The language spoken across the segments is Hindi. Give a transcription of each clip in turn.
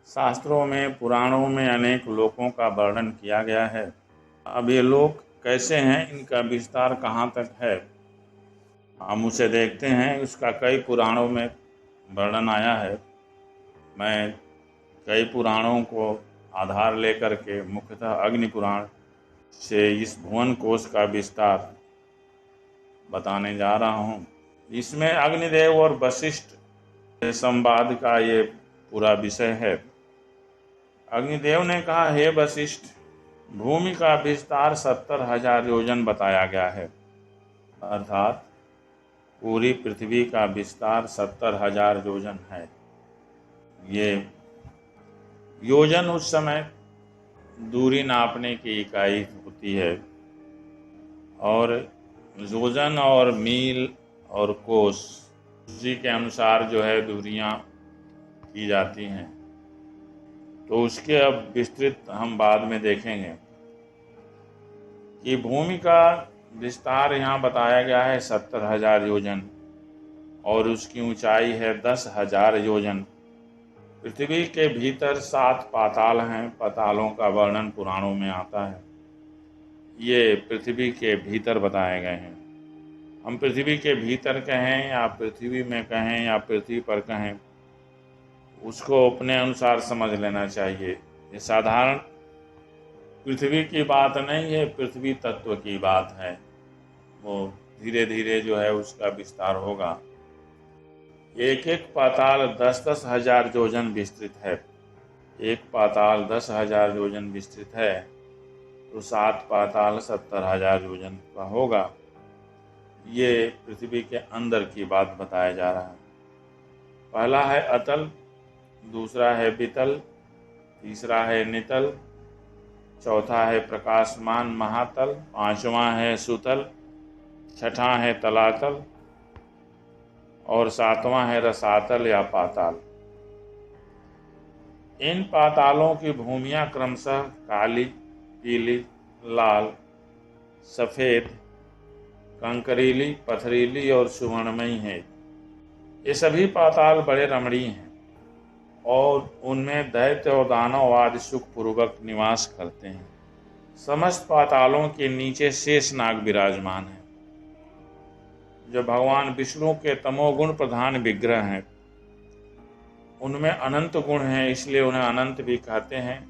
शास्त्रों में, पुराणों में अनेक लोकों का वर्णन किया गया है। अब ये लोक कैसे हैं, इनका विस्तार कहाँ तक है, हम उसे देखते हैं। उसका कई पुराणों में वर्णन आया है। मैं कई पुराणों को आधार लेकर के मुख्यतः अग्नि पुराण से इस भुवन कोश का विस्तार बताने जा रहा हूँ। इसमें अग्निदेव और वशिष्ठ संवाद का ये पूरा विषय है। अग्निदेव ने कहा, हे वशिष्ठ, भूमि का विस्तार 70,000 योजन बताया गया है। अर्थात पूरी पृथ्वी का विस्तार 70,000 योजन है। ये योजन उस समय दूरी नापने की इकाई होती है, और योजन और मील और कोस उसी के अनुसार जो है दूरियां की जाती हैं। तो उसके अब विस्तृत हम बाद में देखेंगे कि भूमि का विस्तार यहाँ बताया गया है 70,000 योजन, और उसकी ऊंचाई है 10,000 योजन। पृथ्वी के भीतर 7 पाताल हैं। पातालों का वर्णन पुराणों में आता है। ये पृथ्वी के भीतर बताए गए हैं। हम पृथ्वी के भीतर कहें या पृथ्वी में कहें या पृथ्वी पर कहें, उसको अपने अनुसार समझ लेना चाहिए। ये साधारण पृथ्वी की बात नहीं है, पृथ्वी तत्व की बात है। वो धीरे धीरे जो है उसका विस्तार होगा। एक एक पाताल 10-10 हजार योजन विस्तृत है। एक पाताल 10,000 योजन विस्तृत है, तो 7 पाताल 70,000 योजन का होगा। ये पृथ्वी के अंदर की बात बताया जा रहा है। पहला है अतल, दूसरा है वितल, तीसरा है नितल, चौथा है प्रकाशमान महातल, पांचवा है सुतल, छठा है तलातल, और सातवां है रसातल या पाताल। इन पातालों की भूमियां क्रमशः काली, पीली, लाल, सफेद, कंकरीली, पथरीली और सुवर्णमयी हैं। ये सभी पाताल बड़े रमणीय हैं, और उनमें दैत्य और दानव आदि सुखपूर्वक निवास करते हैं। समस्त पातालों के नीचे शेषनाग विराजमान है, जो भगवान विष्णु के तमोगुण प्रधान विग्रह हैं। उनमें अनंत गुण हैं, इसलिए उन्हें अनंत भी कहते हैं,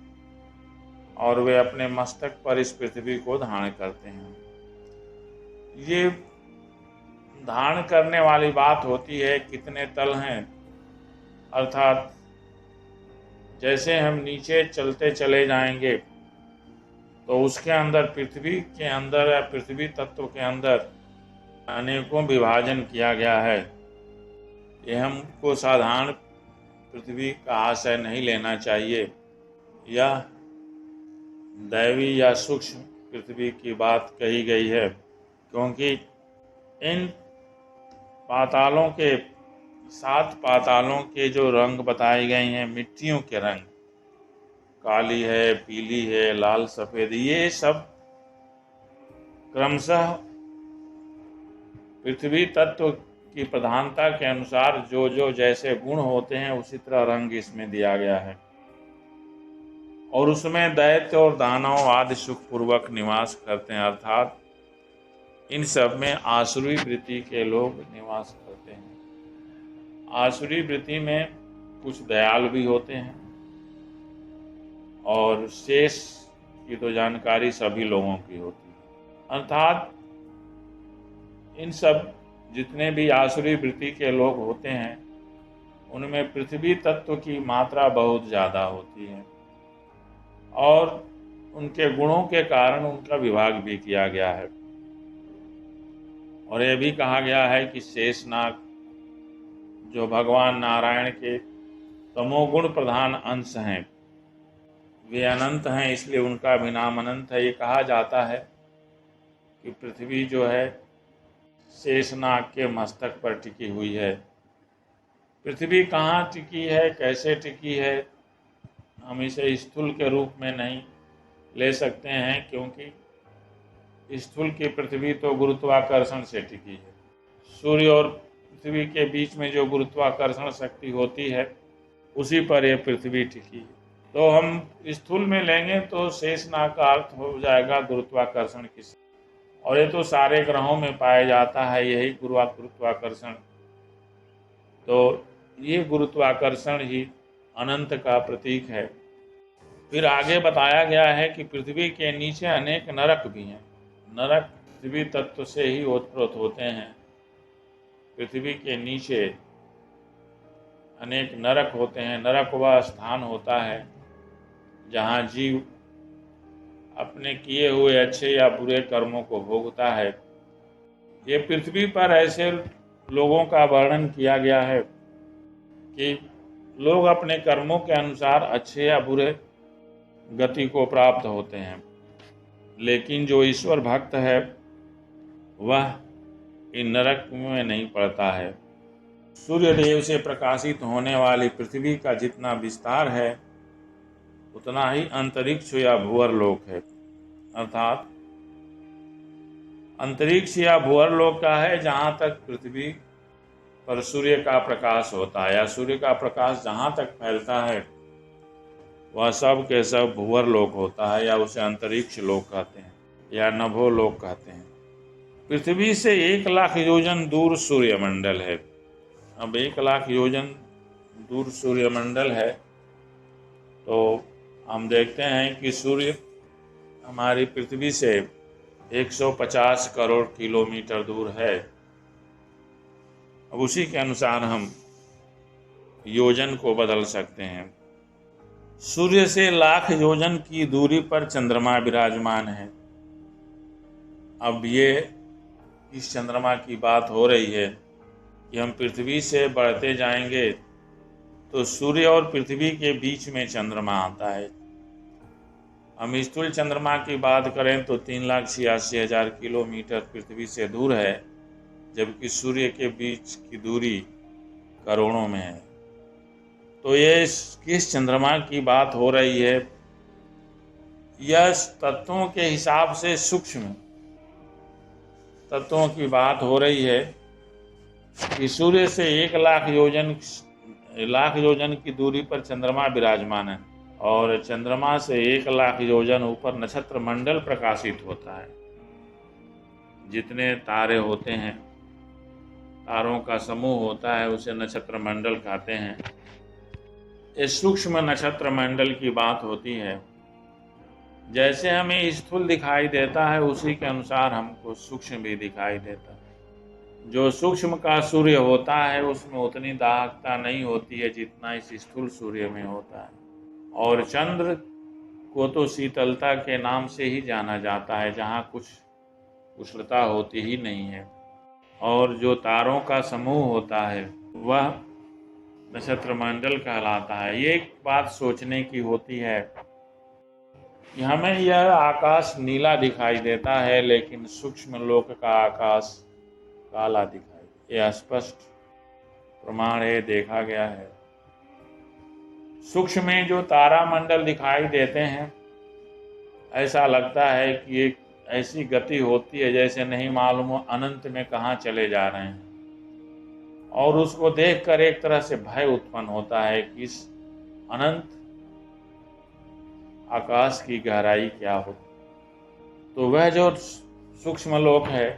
और वे अपने मस्तक पर इस पृथ्वी को धारण करते हैं। ये धारण करने वाली बात होती है कितने तल हैं, अर्थात जैसे हम नीचे चलते चले जाएंगे तो उसके अंदर, पृथ्वी के अंदर या पृथ्वी तत्व के अंदर अनेकों विभाजन किया गया है। ये हमको साधारण पृथ्वी का आशय नहीं लेना चाहिए। यह दैवी या सूक्ष्म पृथ्वी की बात कही गई है, क्योंकि इन पातालों के 7 पातालों के जो रंग बताए गए हैं, मिट्टियों के रंग, काली है, पीली है, लाल, सफेद, ये सब क्रमशः पृथ्वी तत्व की प्रधानता के अनुसार जो जो जैसे गुण होते हैं उसी तरह रंग इसमें दिया गया है। और उसमें दैत्य और दानव आदि सुखपूर्वक निवास करते हैं, अर्थात इन सब में आसुरी वृत्ति के लोग निवास करते हैं। आसुरी वृत्ति में कुछ दयालु भी होते हैं, और शेष की तो जानकारी सभी लोगों की होती है। अर्थात इन सब जितने भी आसुरी वृत्ति के लोग होते हैं, उनमें पृथ्वी तत्व की मात्रा बहुत ज़्यादा होती है, और उनके गुणों के कारण उनका विभाग भी किया गया है। और यह भी कहा गया है कि शेषनाग, जो भगवान नारायण के तमोगुण प्रधान अंश हैं, वे अनंत हैं, इसलिए उनका भी नाम अनंत है। ये कहा जाता है कि पृथ्वी जो है शेषनाग के मस्तक पर टिकी हुई है। पृथ्वी कहाँ टिकी है, कैसे टिकी है, हम इसे स्थूल के रूप में नहीं ले सकते हैं, क्योंकि स्थूल की पृथ्वी तो गुरुत्वाकर्षण से टिकी है। सूर्य और पृथ्वी के बीच में जो गुरुत्वाकर्षण शक्ति होती है, उसी पर यह पृथ्वी टिकी है। तो हम स्थूल में लेंगे तो शेषनाग का अर्थ हो जाएगा गुरुत्वाकर्षण की। और ये तो सारे ग्रहों में पाया जाता है, यही गुरुत्वाकर्षण। तो ये गुरुत्वाकर्षण ही अनंत का प्रतीक है। फिर आगे बताया गया है कि पृथ्वी के नीचे अनेक नरक भी हैं। नरक पृथ्वी तत्व से ही उत्पन्न होते हैं। पृथ्वी के नीचे अनेक नरक होते हैं। नरक वह स्थान होता है जहाँ जीव अपने किए हुए अच्छे या बुरे कर्मों को भोगता है। ये पृथ्वी पर ऐसे लोगों का वर्णन किया गया है कि लोग अपने कर्मों के अनुसार अच्छे या बुरे गति को प्राप्त होते हैं, लेकिन जो ईश्वर भक्त है वह इन नरक में नहीं पड़ता है। सूर्य देव से प्रकाशित होने वाली पृथ्वी का जितना विस्तार है उतना ही अंतरिक्ष या भूअरलोक है। अर्थात अंतरिक्ष या भूअरलोक का है जहाँ तक पृथ्वी पर सूर्य का प्रकाश होता है, या सूर्य का प्रकाश जहाँ तक फैलता है वह सब के सब भूअरलोक होता है, या उसे अंतरिक्ष लोक कहते हैं या नभोलोक कहते हैं। पृथ्वी से 1,00,000 योजन दूर सूर्यमंडल है। अब 1,00,000 योजन दूर सूर्यमंडल है तो हम देखते हैं कि सूर्य हमारी पृथ्वी से 150 करोड़ किलोमीटर दूर है। अब उसी के अनुसार हम योजन को बदल सकते हैं। सूर्य से 1,00,000 योजन की दूरी पर चंद्रमा विराजमान है। अब ये इस चंद्रमा की बात हो रही है कि हम पृथ्वी से बढ़ते जाएंगे तो सूर्य और पृथ्वी के बीच में चंद्रमा आता है। हम स्थूल चंद्रमा की बात करें तो 3,86,000 किलोमीटर पृथ्वी से दूर है, जबकि सूर्य के बीच की दूरी करोड़ों में है। तो ये किस चंद्रमा की बात हो रही है? यह तत्वों के हिसाब से सूक्ष्म तत्वों की बात हो रही है कि सूर्य से 1,00,000 योजन की दूरी पर चंद्रमा विराजमान है, और चंद्रमा से 1,00,000 योजन ऊपर नक्षत्र मंडल प्रकाशित होता है। जितने तारे होते हैं, तारों का समूह होता है, उसे नक्षत्र मंडल कहते हैं। इस सूक्ष्म नक्षत्र मंडल की बात होती है। जैसे हमें स्थूल दिखाई देता है उसी के अनुसार हमको सूक्ष्म भी दिखाई देता है। जो सूक्ष्म का सूर्य होता है उसमें उतनी दाहकता नहीं होती है जितना इस स्थूल सूर्य में होता है। और चंद्र को तो शीतलता के नाम से ही जाना जाता है, जहाँ कुछ उष्णता होती ही नहीं है। और जो तारों का समूह होता है वह नक्षत्र मंडल कहलाता है। ये एक बात सोचने की होती है कि हमें यह आकाश नीला दिखाई देता है, लेकिन सूक्ष्म लोक का आकाश काला दिखाई। यह स्पष्ट प्रमाण है, देखा गया है। सूक्ष्म में जो तारा मंडल दिखाई देते हैं ऐसा लगता है कि एक ऐसी गति होती है जैसे नहीं मालूम अनंत में कहाँ चले जा रहे हैं, और उसको देखकर एक तरह से भय उत्पन्न होता है कि इस अनंत आकाश की गहराई क्या हो। तो वह जो सूक्ष्म लोक है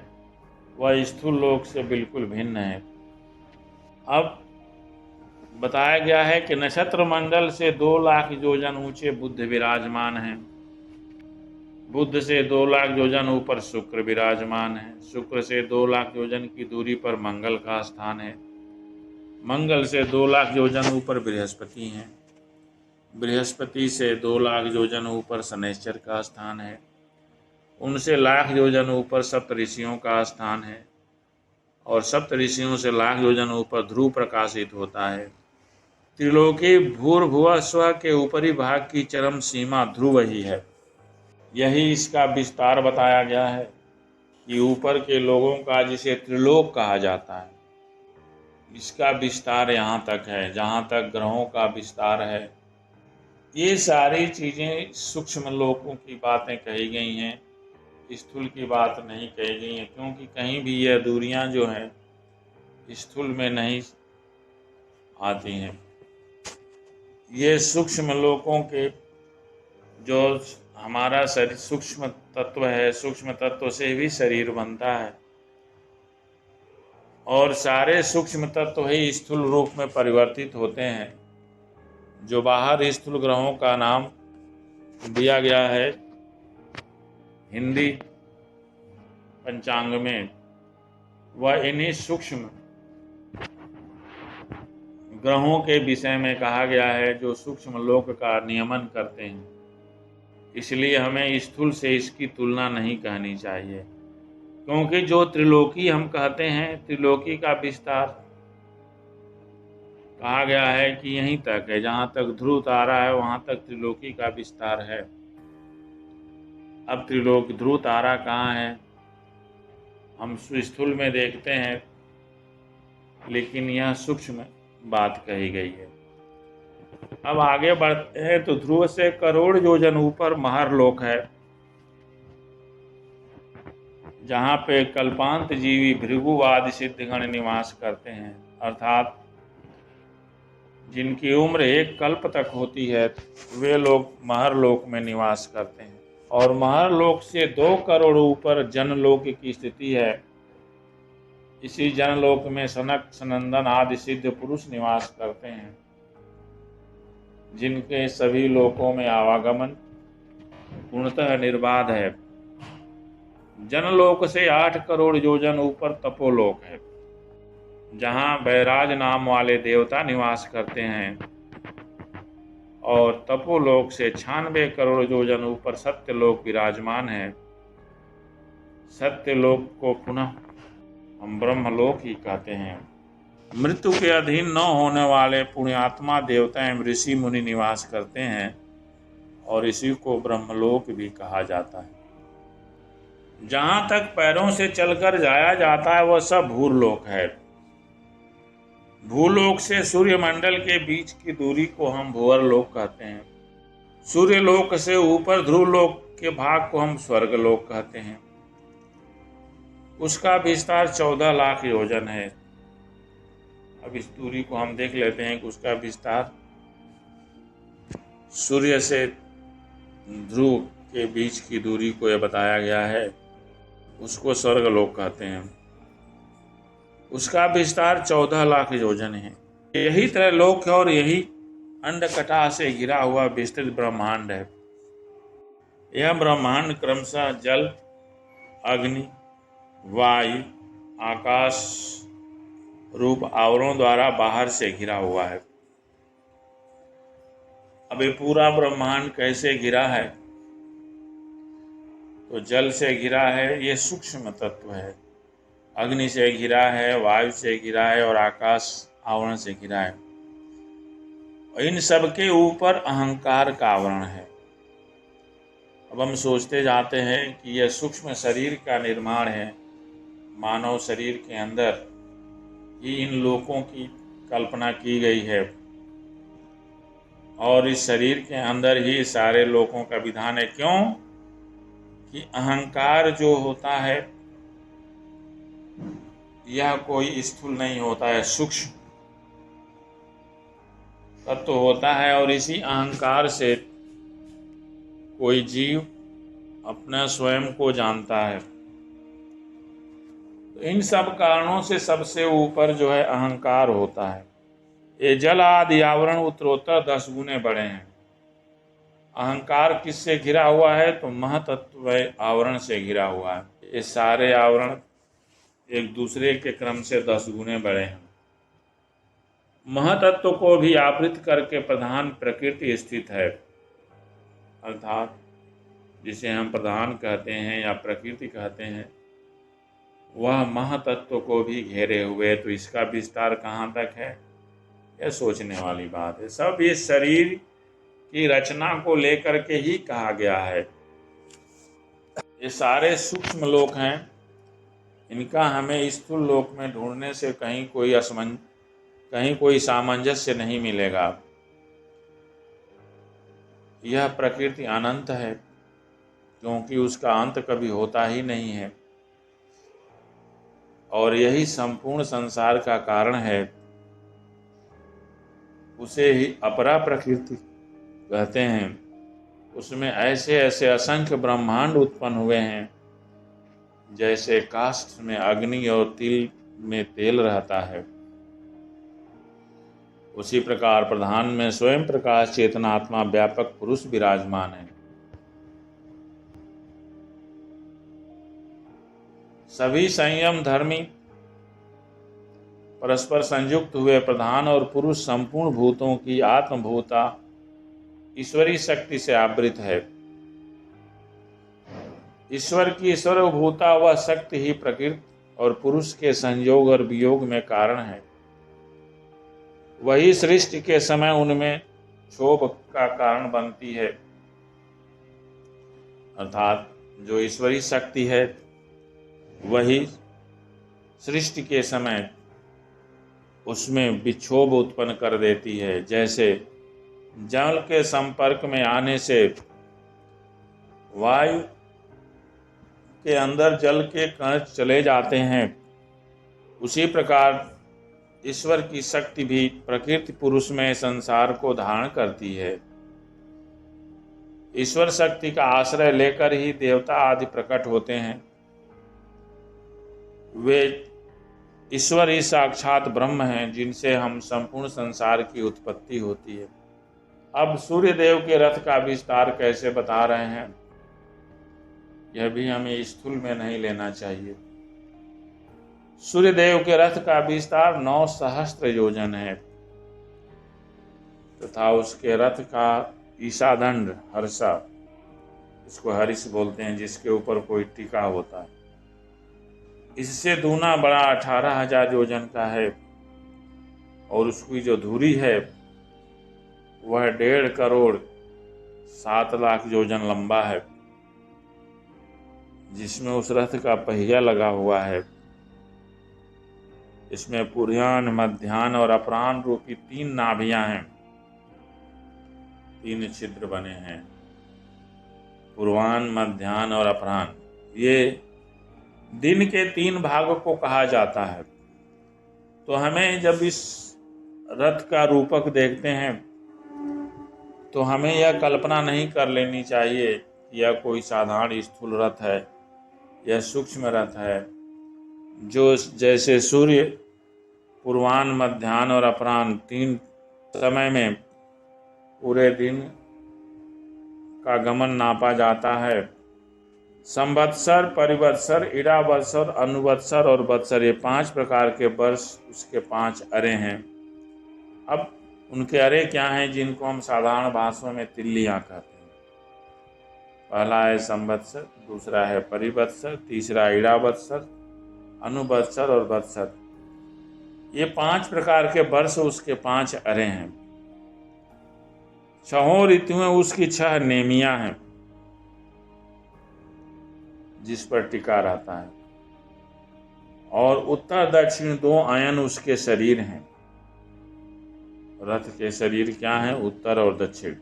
वह स्थूल लोक से बिल्कुल भिन्न है। अब बताया गया है कि नक्षत्र मंडल से 2,00,000 योजन ऊंचे बुध विराजमान हैं। बुध से 2,00,000 योजन ऊपर शुक्र विराजमान है। शुक्र से 2,00,000 योजन की दूरी पर मंगल का स्थान है। मंगल से 2,00,000 योजन ऊपर बृहस्पति हैं। बृहस्पति से 2,00,000 योजन ऊपर शनैश्चर का स्थान है। उनसे 1,00,000 योजन ऊपर सप्तऋषियों का स्थान है, और सप्तऋषियों से 1,00,000 योजन ऊपर ध्रुव प्रकाशित होता है। त्रिलोकी भूर्भुवः स्व के ऊपरी भाग की चरम सीमा ध्रुव ही है। यही इसका विस्तार बताया गया है कि ऊपर के लोगों का जिसे त्रिलोक कहा जाता है, इसका विस्तार यहाँ तक है जहाँ तक ग्रहों का विस्तार है। ये सारी चीज़ें सूक्ष्म लोकों की बातें कही गई हैं, स्थूल की बात नहीं कही गई है, क्योंकि कहीं भी यह दूरियां जो हैं स्थूल में नहीं आती हैं। ये सूक्ष्म लोकों के जो हमारा शरीर सूक्ष्म तत्व है, सूक्ष्म तत्व से भी शरीर बनता है और सारे सूक्ष्म तत्व ही स्थूल रूप में परिवर्तित होते हैं। जो बाहर स्थूल ग्रहों का नाम दिया गया है हिंदी पंचांग में, वह इन्हीं सूक्ष्म ग्रहों के विषय में कहा गया है जो सूक्ष्म लोक का नियमन करते हैं। इसलिए हमें स्थूल से इसकी तुलना नहीं कहनी चाहिए, क्योंकि जो त्रिलोकी हम कहते हैं, त्रिलोकी का विस्तार कहा गया है कि यहीं तक है, जहाँ तक ध्रुव तारा है वहाँ तक त्रिलोकी का विस्तार है। अब त्रिलोक ध्रुव तारा कहाँ है हम स्थूल में देखते हैं, लेकिन यह सूक्ष्म बात कही गई है। अब आगे बढ़ते हैं तो ध्रुव से करोड़ योजन ऊपर महरलोक है, जहाँ पे कल्पांत जीवी भृगुवाद सिद्धगण निवास करते हैं, अर्थात जिनकी उम्र एक कल्प तक होती है वे लोग महरलोक में निवास करते हैं। और महरलोक से 2 करोड़ ऊपर जनलोक की स्थिति है। इसी जनलोक में सनक सनंदन आदि सिद्ध पुरुष निवास करते हैं, जिनके सभी लोकों में आवागमन पूर्णतः निर्बाध है। जनलोक से 8 करोड़ योजन ऊपर तपोलोक है, जहाँ बैराज नाम वाले देवता निवास करते हैं। और तपोलोक से 96 करोड़ योजन ऊपर सत्यलोक विराजमान है। सत्यलोक को पुनः हम ब्रह्मलोक ही कहते हैं। मृत्यु के अधीन न होने वाले पुण्यात्मा देवता एवं ऋषि मुनि निवास करते हैं और इसी को ब्रह्मलोक भी कहा जाता है। जहाँ तक पैरों से चलकर जाया जाता है वह सब भूलोक है। भूलोक से सूर्यमंडल के बीच की दूरी को हम भूअरलोक कहते हैं। सूर्यलोक से ऊपर ध्रुवलोक के भाग को हम स्वर्गलोक कहते हैं। उसका विस्तार 14 लाख योजन है। अब इस दूरी को हम देख लेते हैं कि उसका विस्तार सूर्य से ध्रुव के बीच की दूरी को यह बताया गया है, उसको स्वर्गलोक कहते हैं। उसका विस्तार 14 लाख योजन है। यही त्रैलोक है और यही अंडकटा से घिरा हुआ विस्तृत ब्रह्मांड है। यह ब्रह्मांड क्रमशः जल, अग्नि, वायु, आकाश रूप आवरणों द्वारा बाहर से घिरा हुआ है। अब ये पूरा ब्रह्मांड कैसे घिरा है? तो जल से घिरा है, ये सूक्ष्म तत्व है। अग्नि से घिरा है, वायु से घिरा है और आकाश आवरण से घिरा है। इन सब के ऊपर अहंकार का आवरण है। अब हम सोचते जाते हैं कि यह सूक्ष्म शरीर का निर्माण है। मानव शरीर के अंदर ही इन लोकों की कल्पना की गई है और इस शरीर के अंदर ही सारे लोकों का विधान है। क्यों कि अहंकार जो होता है यह कोई स्थूल नहीं होता है, सूक्ष्म तत्व होता है और इसी अहंकार से कोई जीव अपना स्वयं को जानता है। तो इन सब कारणों से सबसे ऊपर जो है अहंकार होता है। ये जल आदि आवरण उत्तरोत्तर 10 गुने बड़े हैं। अहंकार किससे घिरा हुआ है? तो महतत्व आवरण से घिरा हुआ है। ये सारे आवरण एक दूसरे के क्रम से 10 गुने बड़े हैं। महतत्व को भी आवृत करके प्रधान प्रकृति स्थित है, अर्थात जिसे हम प्रधान कहते हैं या प्रकृति कहते हैं, वह महतत्व को भी घेरे हुए। तो इसका विस्तार कहाँ तक है, यह सोचने वाली बात है। सब इस शरीर की रचना को लेकर के ही कहा गया है। ये सारे सूक्ष्म लोक हैं, इनका हमें स्थूल लोक में ढूंढने से कहीं कोई सामंजस्य नहीं मिलेगा। यह प्रकृति अनंत है, क्योंकि उसका अंत कभी होता ही नहीं है और यही संपूर्ण संसार का कारण है। उसे ही अपरा प्रकृति कहते हैं। उसमें ऐसे ऐसे असंख्य ब्रह्मांड उत्पन्न हुए हैं, जैसे काष्ठ में अग्नि और तिल में तेल रहता है। उसी प्रकार प्रधान में स्वयं प्रकाश चेतनात्मा व्यापक पुरुष विराजमान है। सभी संयम धर्मी परस्पर संयुक्त हुए प्रधान और पुरुष संपूर्ण भूतों की आत्मभूता ईश्वरी शक्ति से आवृत है। ईश्वर की ईश्वरभूता वह शक्ति ही प्रकृति और पुरुष के संयोग और वियोग में कारण है। वही सृष्टि के समय उनमें क्षोभ का कारण बनती है। अर्थात जो ईश्वरी शक्ति है वही सृष्टि के समय उसमें विक्षोभ उत्पन्न कर देती है। जैसे जल के संपर्क में आने से वायु के अंदर जल के कण चले जाते हैं, उसी प्रकार ईश्वर की शक्ति भी प्रकृति पुरुष में संसार को धारण करती है। ईश्वर शक्ति का आश्रय लेकर ही देवता आदि प्रकट होते हैं। वे ईश्वर ही साक्षात ब्रह्म हैं, जिनसे हम संपूर्ण संसार की उत्पत्ति होती है। अब सूर्य देव के रथ का विस्तार कैसे बता रहे हैं, यह भी हमें स्थूल में नहीं लेना चाहिए। सूर्य देव के रथ का विस्तार 9 सहस्त्र योजन है तथा उसके रथ का ईशादंड हर्षा, इसको हरिश बोलते हैं, जिसके ऊपर कोई टीका होता है, इससे दूना बड़ा 18,000 योजन का है। और उसकी जो धुरी है वह 1.5 करोड़ 7 लाख योजन लंबा है, जिसमें उस रथ का पहिया लगा हुआ है। इसमें पूर्वाह्न, मध्याह्न और अपराह्न रूपी 3 नाभियां हैं, 3 छिद्र बने हैं। पूर्वाह्न, मध्याह्न और अपराह्न ये दिन के 3 भागों को कहा जाता है। तो हमें जब इस रथ का रूपक देखते हैं तो हमें यह कल्पना नहीं कर लेनी चाहिए कि यह कोई साधारण स्थूल रथ है, यह सूक्ष्म रथ है। जो जैसे सूर्य पूर्वाह्न, मध्याह्न और अपराह्न 3 समय में पूरे दिन का गमन नापा जाता है। संवत्सर, परिवत्सर, इडावत्सर, अनुवत्सर और वत्सर, ये 5 प्रकार के वर्ष उसके 5 अरे हैं। अब उनके अरे क्या हैं, जिनको हम साधारण भाषा में तिल्लियां कहते हैं। पहला है संवत्सर, दूसरा है परिवत्सर, तीसरा इडावत्सर, अनुवत्सर और वत्सर। ये 5 प्रकार के वर्ष उसके 5 अरे हैं। 6 ऋतुएं उसकी 6 नेमियां हैं, जिस पर टिका रहता है। और उत्तर दक्षिण 2 आयन उसके शरीर हैं। रथ के शरीर क्या हैं? उत्तर और दक्षिण।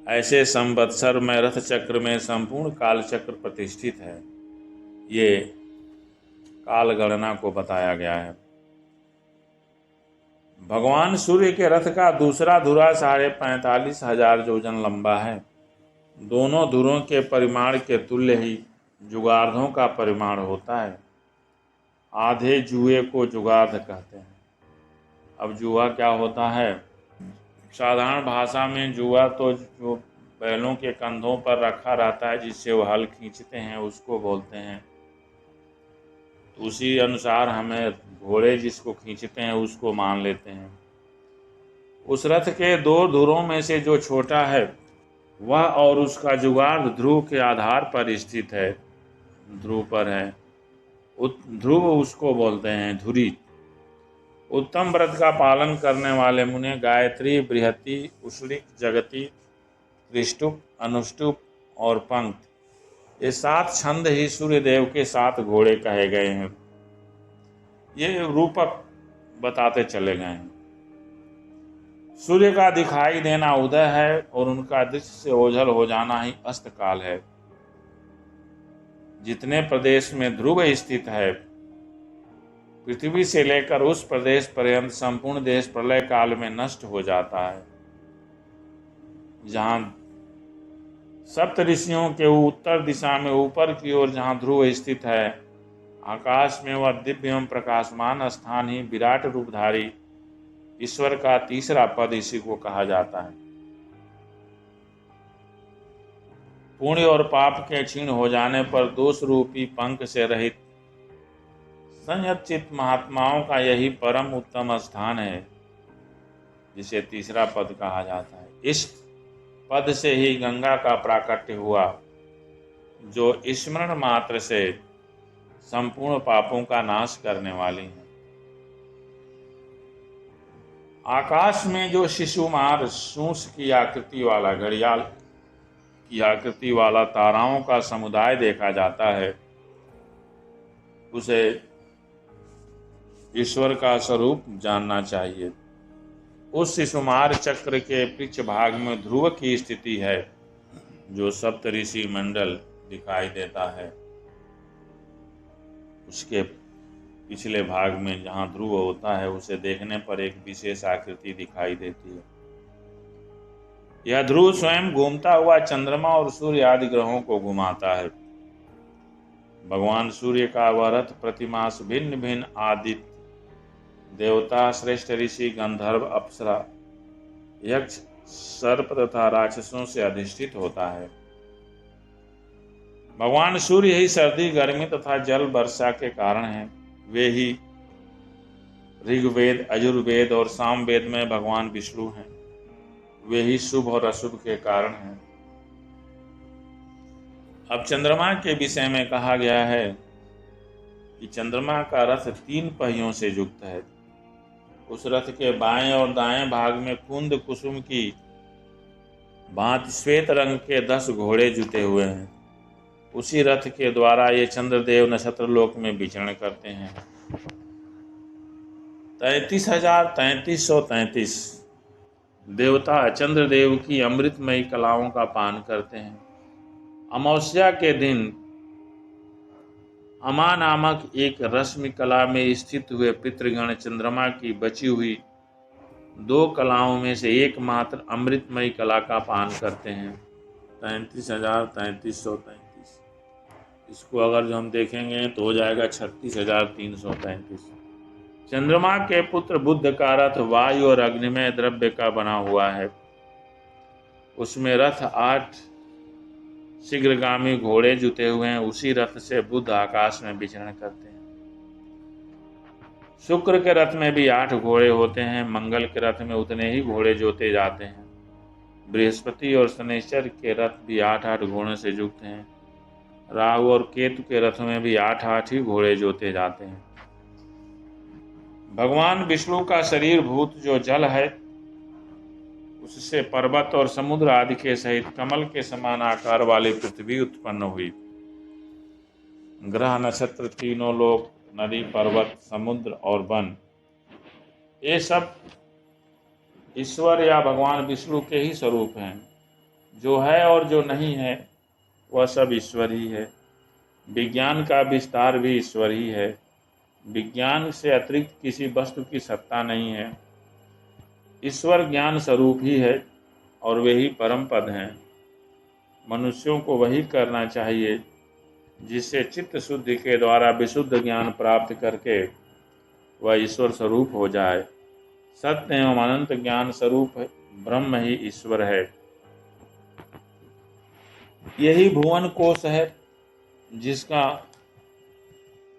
ऐसे संवत्सर में रथ चक्र में संपूर्ण काल चक्र प्रतिष्ठित है। ये काल गणना को बताया गया है। भगवान सूर्य के रथ का दूसरा धुरा 45,500 योजन लंबा है। दोनों धुरों के परिमाण के तुल्य ही जुगार्धों का परिमाण होता है। आधे जुए को जुगार्ध कहते हैं। अब जुआ क्या होता है? साधारण भाषा में जुआ तो जो बैलों के कंधों पर रखा रहता है, जिससे वो हल खींचते हैं, उसको बोलते हैं। तो उसी अनुसार हमें घोड़े जिसको खींचते हैं उसको मान लेते हैं। उस रथ के 2 धुरों में से जो छोटा है वह और उसका जुगाड़ ध्रुव के आधार पर स्थित है, ध्रुव पर है। ध्रुव उसको बोलते हैं धुरी। उत्तम व्रत का पालन करने वाले मुने गायत्री, बृहति, उष्णिक, जगति, त्रिष्टुप, अनुष्टुप और पंक्त, ये 7 छंद ही सूर्य देव के 7 घोड़े कहे गए हैं। ये रूपक बताते चले गए हैं। सूर्य का दिखाई देना उदय है और उनका दृश्य से ओझल हो जाना ही अस्त काल है। जितने प्रदेश में ध्रुव स्थित है पृथ्वी से लेकर उस प्रदेश पर्यंत संपूर्ण देश प्रलय काल में नष्ट हो जाता है। जहां सप्त ऋषियों के उत्तर दिशा में ऊपर की ओर जहां ध्रुव स्थित है, आकाश में वह दिव्य एवं प्रकाशमान स्थान ही विराट रूपधारी ईश्वर का तीसरा पद इसी को कहा जाता है। पुण्य और पाप के क्षीण हो जाने पर दोष रूपी पंख से रहित संयत महात्माओं का यही परम उत्तम स्थान है, जिसे तीसरा पद कहा जाता है। इस पद से ही गंगा का प्राकट्य हुआ, जो स्मरण मात्र से संपूर्ण पापों का नाश करने वाली है। आकाश में जो शिशुमार सूंस की आकृति वाला, घड़ियाल की आकृति वाला ताराओं का समुदाय देखा जाता है, उसे ईश्वर का स्वरूप जानना चाहिए। उस शिशुमार चक्र के पृष्ठ भाग में ध्रुव की स्थिति है, जो सप्तऋषि मंडल दिखाई देता है। उसके पिछले भाग में जहां ध्रुव होता है, उसे देखने पर एक विशेष आकृति दिखाई देती है। यह ध्रुव स्वयं घूमता हुआ चंद्रमा और सूर्य आदि ग्रहों को घुमाता है। भगवान सूर्य का वह रथ प्रतिमास भिन्न भिन्न आदित्य, देवता, श्रेष्ठ ऋषि, गंधर्व, अप्सरा, यक्ष, सर्प तथा राक्षसों से अधिष्ठित होता है। भगवान सूर्य ही सर्दी, गर्मी तथा जल वर्षा के कारण हैं। वे ही ऋग्वेद, यजुर्वेद और सामवेद में भगवान विष्णु हैं। वे ही शुभ और अशुभ के कारण हैं। अब चंद्रमा के विषय में कहा गया है कि चंद्रमा का रथ 3 पहियों से युक्त है। उस रथ के बाएं और दाएं भाग में कुंद कुसुम की भांति श्वेत रंग के 10 घोड़े जुते हुए हैं। उसी रथ के द्वारा ये चंद्रदेव नक्षत्र लोक में विचरण करते हैं। 33,3333 देवता चंद्रदेव की अमृतमयी कलाओं का पान करते हैं। अमावस्या के दिन अमा नामक एक रश्मि कला में स्थित हुए पितृगण चंद्रमा की बची हुई 2 कलाओं में से एकमात्र अमृतमयी कला का पान करते हैं। 33,3333। इसको अगर जो हम देखेंगे तो हो जाएगा 36,333। चंद्रमा के पुत्र बुध का रथ वायु और अग्निमय द्रव्य का बना हुआ है। उसमें रथ 8 शीघ्रगामी घोड़े जुते हुए हैं। उसी रथ से बुध आकाश में विचरण करते हैं। शुक्र के रथ में भी 8 घोड़े होते हैं। मंगल के रथ में उतने ही घोड़े जोते जाते हैं। बृहस्पति और शनिश्चर के रथ भी 8-8 घोड़ों से युक्त हैं। राहु और केतु के रथों में भी 8-8 ही घोड़े जोते जाते हैं। भगवान विष्णु का शरीर भूत जो जल है, उससे पर्वत और समुद्र आदि के सहित कमल के समान आकार वाली पृथ्वी उत्पन्न हुई। ग्रह, नक्षत्र, तीनों लोक, नदी, पर्वत, समुद्र और वन, ये सब ईश्वर या भगवान विष्णु के ही स्वरूप हैं। जो है और जो नहीं है वह सब ईश्वर ही है। विज्ञान का विस्तार भी ईश्वर ही है। विज्ञान से अतिरिक्त किसी वस्तु की सत्ता नहीं है। ईश्वर ज्ञान स्वरूप ही है और वे ही परम पद हैं। मनुष्यों को वही करना चाहिए जिससे चित्त शुद्धि के द्वारा विशुद्ध ज्ञान प्राप्त करके वह ईश्वर स्वरूप हो जाए। सत्य एवं अनंत ज्ञान स्वरूप ब्रह्म ही ईश्वर है। यही भुवन कोश है जिसका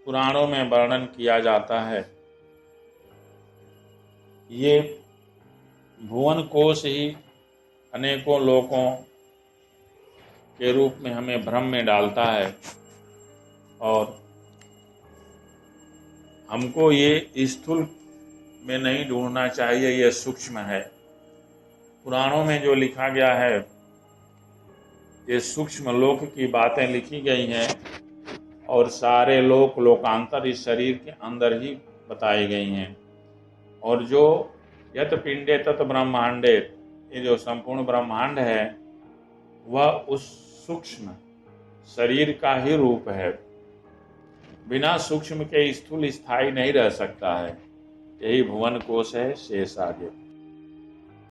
पुराणों में वर्णन किया जाता है। ये भुवन कोश ही अनेकों लोकों के रूप में हमें भ्रम में डालता है और हमको ये स्थूल में नहीं ढूंढना चाहिए, यह सूक्ष्म है। पुराणों में जो लिखा गया है, ये सूक्ष्म लोक की बातें लिखी गई हैं और सारे लोक लोकांतर इस शरीर के अंदर ही बताई गई हैं। और जो यत पिंडे तत् ब्रह्मांडे, ये जो संपूर्ण ब्रह्मांड है वह उस सूक्ष्म शरीर का ही रूप है। बिना सूक्ष्म के स्थूल स्थायी नहीं रह सकता है। यही भुवन कोश है शेष आगे।